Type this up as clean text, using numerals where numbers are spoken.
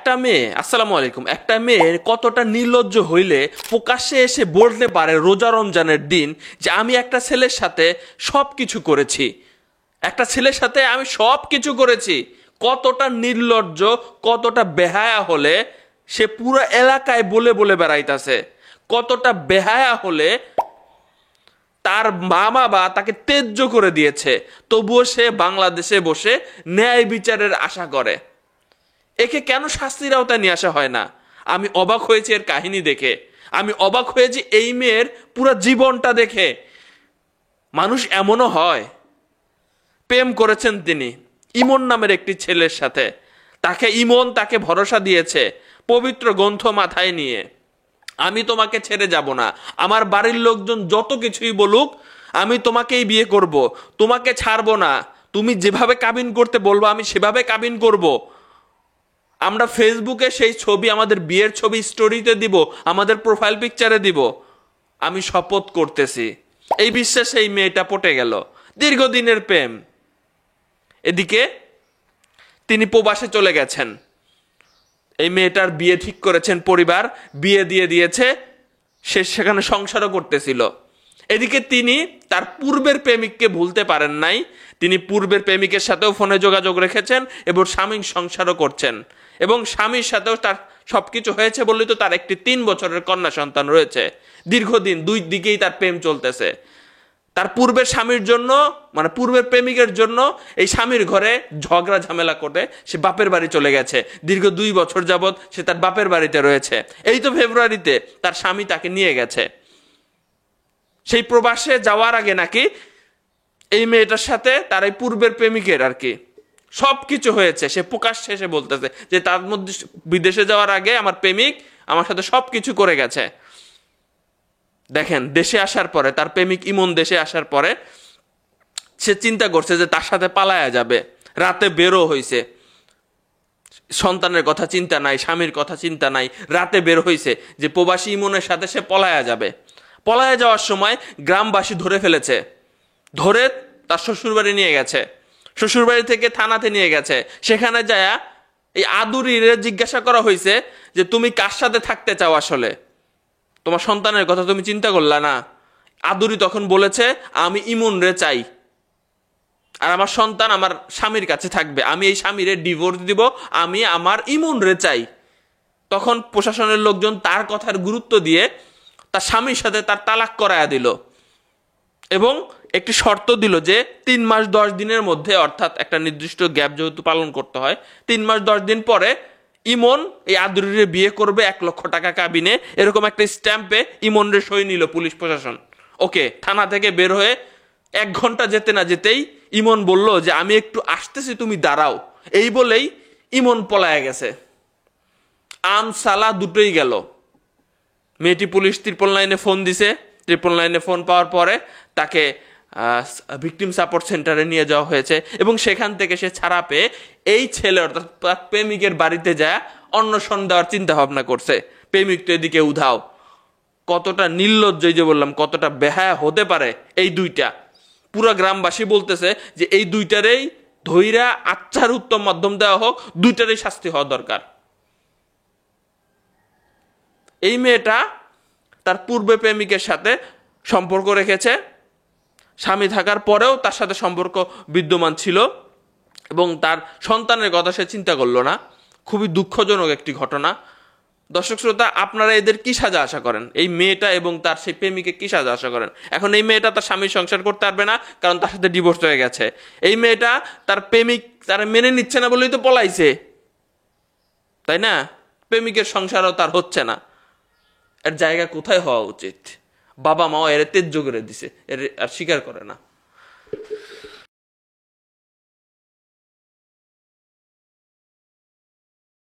একটা মেয়ে, আসসালামু আলাইকুম, একটা মেয়ে কতটা নির্লজ্জ হইলে প্রকাশ্যে এসে বলতে পারে রোজা রমজানের দিন যে আমি একটা ছেলের সাথে সব কিছু করেছি, একটা ছেলের সাথে আমি সব কিছু করেছি। কতটা নির্লজ্জ, কতটা বেহায়া হলে সে পুরো এলাকায় বলে বলে বেড়াইতেছে। কতটা বেহায়া হলে তার মা বাবা তাকে ত্যায্য করে দিয়েছে, তবুও সে বাংলাদেশে বসে ন্যায় বিচারের আশা করে। একে কেন শাস্তির আওতায় নিয়ে আসা হয় না? আমি অবাক হয়েছি এর কাহিনী দেখে, আমি অবাক হয়েছি এই মেয়ের পুরো জীবনটা দেখে। মানুষ এমনও হয়। প্রেম করেছেন তিনি ইমন নামের একটি ছেলের সাথে, ইমন তাকে ভরসা দিয়েছে পবিত্র গ্রন্থ মাথায় নিয়ে, আমি তোমাকে ছেড়ে যাব না, আমার বাড়ির লোকজন যত কিছুই বলুক আমি তোমাকেই বিয়ে করব, তোমাকে ছাড়বো না, তুমি যেভাবে কাবিন করতে বলবো আমি সেভাবে কাবিন করব। আমরা ফেসবুকে সেই ছবি, আমাদের বিয়ের ছবি স্টোরিতে দিব, আমাদের প্রোফাইল পিকচারে দিব, আমি শপথ করতেছি। এই বিশ্বাসে এই মেয়েটা পটে গেল, দীর্ঘদিনের প্রেম। এদিকে তিনি প্রবাসে চলে গেছেন, এই মেয়েটার বিয়ে ঠিক করেছেন, পরিবার বিয়ে দিয়ে দিয়েছে, সে সেখানে সংসারও করতেছিল। এদিকে তিনি তার পূর্বের প্রেমিককে ভুলতে পারেন নাই, তিনি পূর্বের প্রেমিকের সাথেও ফোনে যোগাযোগ রেখেছেন এবং স্বামীর সংসারও করছেন, এবং স্বামীর সাথেও তার সবকিছু হয়েছে বলেই তো তার একটি 3 বছরের কন্যা সন্তান রয়েছে। দীর্ঘদিন দুই দিকেই তার প্রেম চলতেছে। তার পূর্বের স্বামীর জন্য, মানে পূর্বের প্রেমিকের জন্য এই স্বামীর ঘরে ঝগড়া ঝামেলা করে সে বাপের বাড়ি চলে গেছে। দীর্ঘ 2 বছর যাবৎ সে তার বাপের বাড়িতে রয়েছে। এই তো ফেব্রুয়ারিতে তার স্বামী তাকে নিয়ে গেছে। সেই প্রবাসে যাওয়ার আগে নাকি এই মেয়েটার সাথে তার এই পূর্বের প্রেমিকের আর কি সবকিছু হয়েছে। সে প্রকাশ্যে এসে বলতেছে যে তার মধ্যে বিদেশে যাওয়ার আগে আমার প্রেমিক আমার সাথে সবকিছু করে গেছে। দেখেন, দেশে আসার পরে, তার প্রেমিক ইমন দেশে আসার পরে সে চিন্তা করছে যে তার সাথে পালায়া যাবে। রাতে বেরো হইছে, সন্তানের কথা চিন্তা নাই, স্বামীর কথা চিন্তা নাই, রাতে বের হইছে যে প্রবাসী ইমনের সাথে সে পলায়া যাবে। পলায়া যাওয়ার সময় গ্রামবাসী ধরে ফেলেছে, ধরে তার শ্বশুরবাড়ি নিয়ে গেছে, শ্বশুরবাড়ি থেকে থানাতে নিয়ে গেছে। সেখানে যায় এই আদুরিরে জিজ্ঞাসা করা হয়েছে যে তুমি কার সাথে থাকতে চাও, আসলে তোমার সন্তানের কথা তুমি চিন্তা করলা না? আদুরি তখন বলেছে আমি ইমন রে চাই, আর আমার সন্তান আমার স্বামীর কাছে থাকবে, আমি এই স্বামীরে ডিভোর্স দিব, আমি আমার ইমন রে চাই। তখন প্রশাসনের লোকজন তার কথার গুরুত্ব দিয়ে তার স্বামীর সাথে তার তালাক করায়া দিল এবং একটি শর্ত দিল যে 3 মাস 10 দিনের মধ্যে, অর্থাৎ একটা নির্দিষ্ট গ্যাপ যেহেতু পালন করতে হয়, 3 মাস 10 দিন পরে ইমন এই আদুরিরে বিয়ে করবে 1 লক্ষ টাকা কাবিনে। এরকম একটা স্ট্যাম্পে ইমন রে সই নিল পুলিশ প্রশাসন। ওকে, থানা থেকে বের হয়ে 1 ঘন্টা যেতে না যেতেই ইমন বলল যে আমি একটু আসতেছি, তুমি দাঁড়াও। এই বলেই ইমন পলায়া গেছে। আম সালা দুটোই গেল। মেয়েটি পুলিশ 999 ফোন দিছে, 999 ফোন পাওয়ার পরে তাকে ভিকটিম সাপোর্ট সেন্টারে নিয়ে যাওয়া হয়েছে এবং সেখান থেকে সে ছাড়া পেয়ে এই ছেলে অর্থাৎ প্রেমিকের বাড়িতে যায় অন্নশন দেওয়ার চিন্তা ভাবনা করছে। প্রেমিক তো এদিকে উধাও। কতটা নির্লজ্জ, যে বললাম কতটা বেহায়া হতে পারে এই দুইটা। পুরো গ্রামবাসী বলতেছে যে এই দুইটারেই ধৈরা আচ্ছার উত্তম মাধ্যম দেওয়া হোক, দুইটারই শাস্তি হওয়া দরকার। এই মেয়েটা তার পূর্বে প্রেমিকের সাথে সম্পর্ক রেখেছে, স্বামী থাকার পরেও তার সাথে সম্পর্ক বিদ্যমান ছিল এবং তার সন্তানের কথা সে চিন্তা করলো না। খুবই দুঃখজনক একটি ঘটনা। দর্শক শ্রোতা, আপনারা এদের কি সাজা আশা করেন? এই মেয়েটা এবং তার সেই প্রেমিকে কি সাজা আশা করেন? এখন এই মেয়েটা তার স্বামীর সংসার করতে পারবে না, কারণ তার সাথে ডিভোর্স হয়ে গেছে। এই মেয়েটা তার প্রেমিক তারা মেনে নিচ্ছে না বলেই তো পলাইছে, তাই না? প্রেমিকের সংসারও তার হচ্ছে না। এর জায়গা কোথায় হওয়া উচিত? বাবা মাও এর ত্যায্য করে দিছে, এর আর স্বীকার করে না।